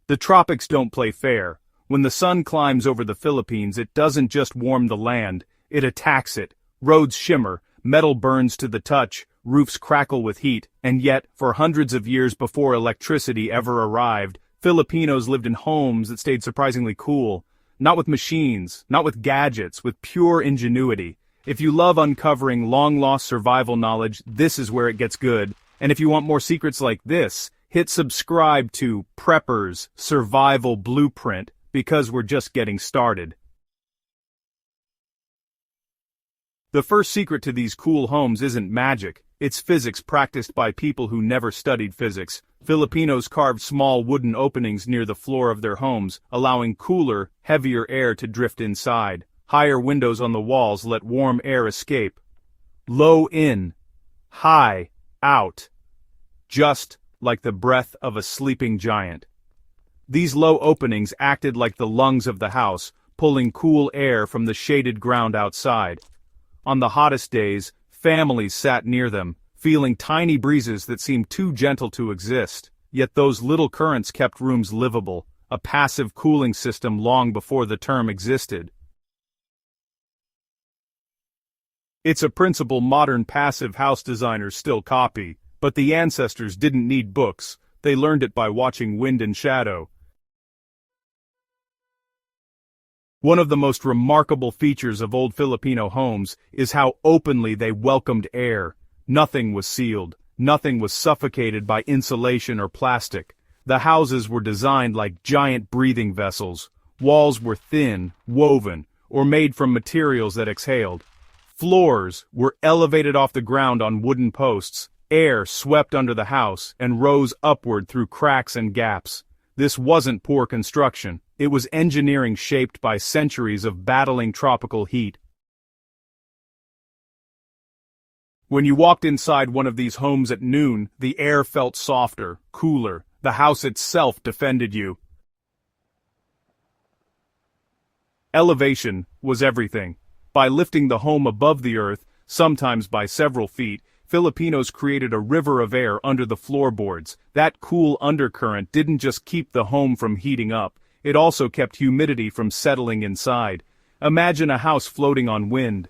The tropics don't play fair. When the sun climbs over the Philippines, it doesn't just warm the land, it attacks it. Roads shimmer, metal burns to the touch, roofs crackle with heat, and yet, for hundreds of years before electricity ever arrived, Filipinos lived in homes that stayed surprisingly cool. Not with machines, not with gadgets, with pure ingenuity. If you love uncovering long-lost survival knowledge, this is where it gets good. And if you want more secrets like this, hit subscribe to Prepper's Survival Blueprint, because we're just getting started. The first secret to these cool homes isn't magic, it's physics practiced by people who never studied physics. Filipinos carved small wooden openings near the floor of their homes, allowing cooler, heavier air to drift inside. Higher windows on the walls let warm air escape. Low in, high out. Just like the breath of a sleeping giant. These low openings acted like the lungs of the house, pulling cool air from the shaded ground outside. On the hottest days, families sat near them, feeling tiny breezes that seemed too gentle to exist. Yet those little currents kept rooms livable, a passive cooling system long before the term existed. It's a principle modern passive house designers still copy, but the ancestors didn't need books, they learned it by watching wind and shadow. One of the most remarkable features of old Filipino homes is how openly they welcomed air. Nothing was sealed, nothing was suffocated by insulation or plastic. The houses were designed like giant breathing vessels. Walls were thin, woven, or made from materials that exhaled. Floors were elevated off the ground on wooden posts. Air swept under the house and rose upward through cracks and gaps. This wasn't poor construction, it was engineering shaped by centuries of battling tropical heat. When you walked inside one of these homes at noon, the air felt softer, cooler. The house itself defended you. Elevation was everything. By lifting the home above the earth, sometimes by several feet, Filipinos created a river of air under the floorboards. That cool undercurrent didn't just keep the home from heating up, it also kept humidity from settling inside. Imagine a house floating on wind.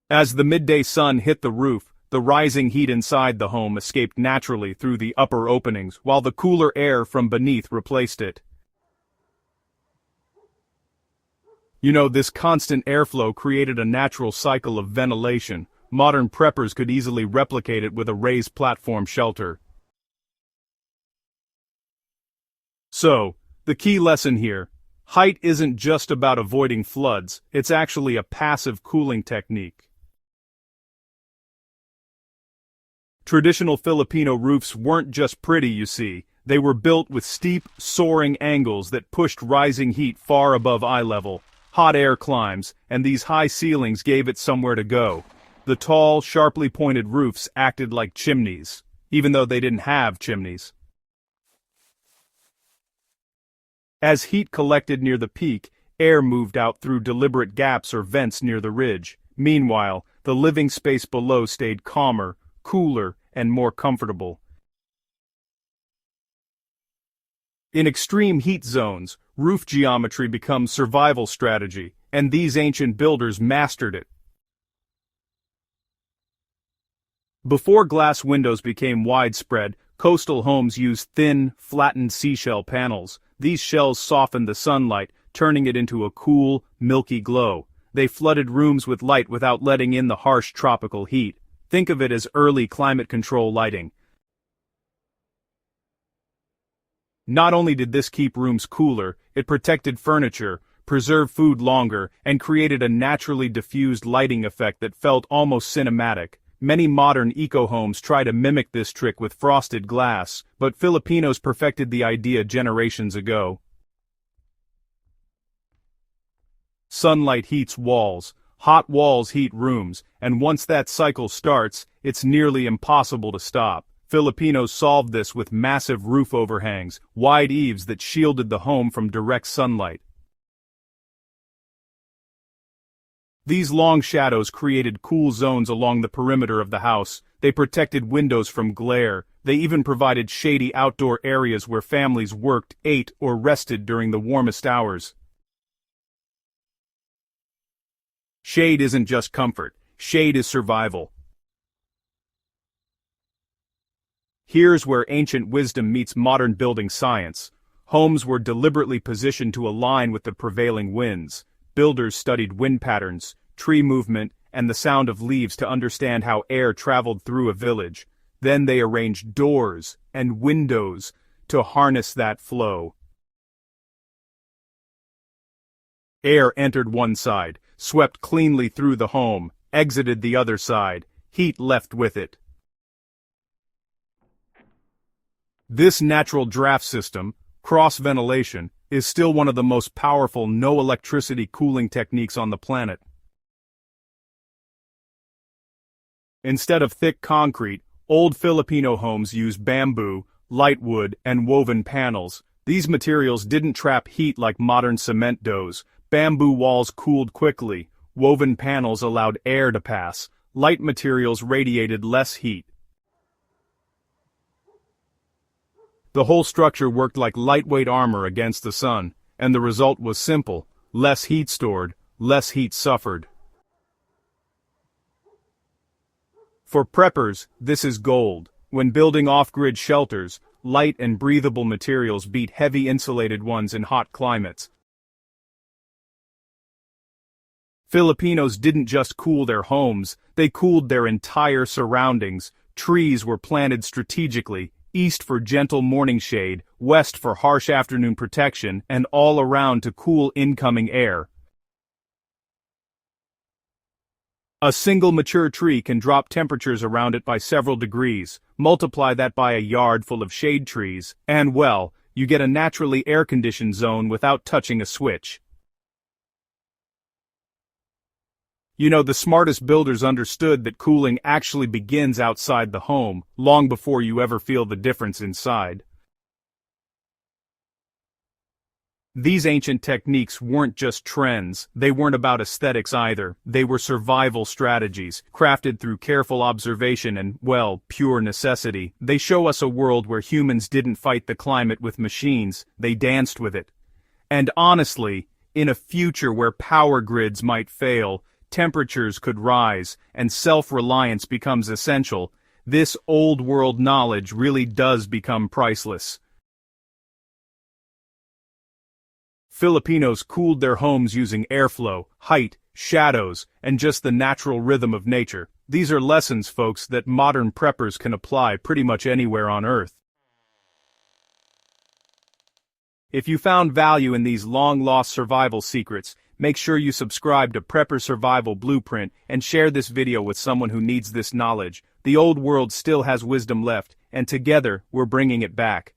As the midday sun hit the roof, the rising heat inside the home escaped naturally through the upper openings, while the cooler air from beneath replaced it. You know, this constant airflow created a natural cycle of ventilation. Modern preppers could easily replicate it with a raised platform shelter. So, the key lesson here: height isn't just about avoiding floods, it's actually a passive cooling technique. Traditional Filipino roofs weren't just pretty, you see. They were built with steep, soaring angles that pushed rising heat far above eye level. Hot air climbs, and these high ceilings gave it somewhere to go. The tall, sharply pointed roofs acted like chimneys, even though they didn't have chimneys. As heat collected near the peak, air moved out through deliberate gaps or vents near the ridge. Meanwhile, the living space below stayed calmer, cooler, and more comfortable. In extreme heat zones, roof geometry becomes survival strategy, and these ancient builders mastered it. Before glass windows became widespread, coastal homes used thin, flattened seashell panels. These shells softened the sunlight, turning it into a cool, milky glow. They flooded rooms with light without letting in the harsh tropical heat. Think of it as early climate control lighting. Not only did this keep rooms cooler, it protected furniture, preserved food longer, and created a naturally diffused lighting effect that felt almost cinematic. Many modern eco-homes try to mimic this trick with frosted glass, but Filipinos perfected the idea generations ago. Sunlight heats walls, hot walls heat rooms, and once that cycle starts, it's nearly impossible to stop. Filipinos solved this with massive roof overhangs, wide eaves that shielded the home from direct sunlight. These long shadows created cool zones along the perimeter of the house. They protected windows from glare, They even provided shady outdoor areas where families worked, ate, or rested during the warmest hours. Shade isn't just comfort, shade is survival. Here's where ancient wisdom meets modern building science. Homes were deliberately positioned to align with the prevailing winds. Builders studied wind patterns, tree movement, and the sound of leaves to understand how air traveled through a village. Then they arranged doors and windows to harness that flow. Air entered one side, swept cleanly through the home, exited the other side, heat left with it. This natural draft system, cross-ventilation, is still one of the most powerful no-electricity cooling techniques on the planet. Instead of thick concrete, old Filipino homes used bamboo, lightwood, and woven panels. These materials didn't trap heat like modern cement does. Bamboo walls cooled quickly, woven panels allowed air to pass, light materials radiated less heat. The whole structure worked like lightweight armor against the sun, and the result was simple: less heat stored, less heat suffered. For preppers, this is gold. When building off-grid shelters, light and breathable materials beat heavy insulated ones in hot climates. Filipinos didn't just cool their homes, they cooled their entire surroundings. Trees were planted strategically, east for gentle morning shade, west for harsh afternoon protection, and all around to cool incoming air. A single mature tree can drop temperatures around it by several degrees. Multiply that by a yard full of shade trees, and well, you get a naturally air-conditioned zone without touching a switch. You know, the smartest builders understood that cooling actually begins outside the home, long before you ever feel the difference inside. These ancient techniques weren't just trends, they weren't about aesthetics either. They were survival strategies, crafted through careful observation and, well, pure necessity. They show us a world where humans didn't fight the climate with machines, they danced with it. And honestly, in a future where power grids might fail, temperatures could rise, and self-reliance becomes essential, this old-world knowledge really does become priceless. Filipinos cooled their homes using airflow, height, shadows, and just the natural rhythm of nature. These are lessons, folks, that modern preppers can apply pretty much anywhere on Earth. If you found value in these long-lost survival secrets, make sure you subscribe to Prepper Survival Blueprint and share this video with someone who needs this knowledge. The old world still has wisdom left, and together we're bringing it back.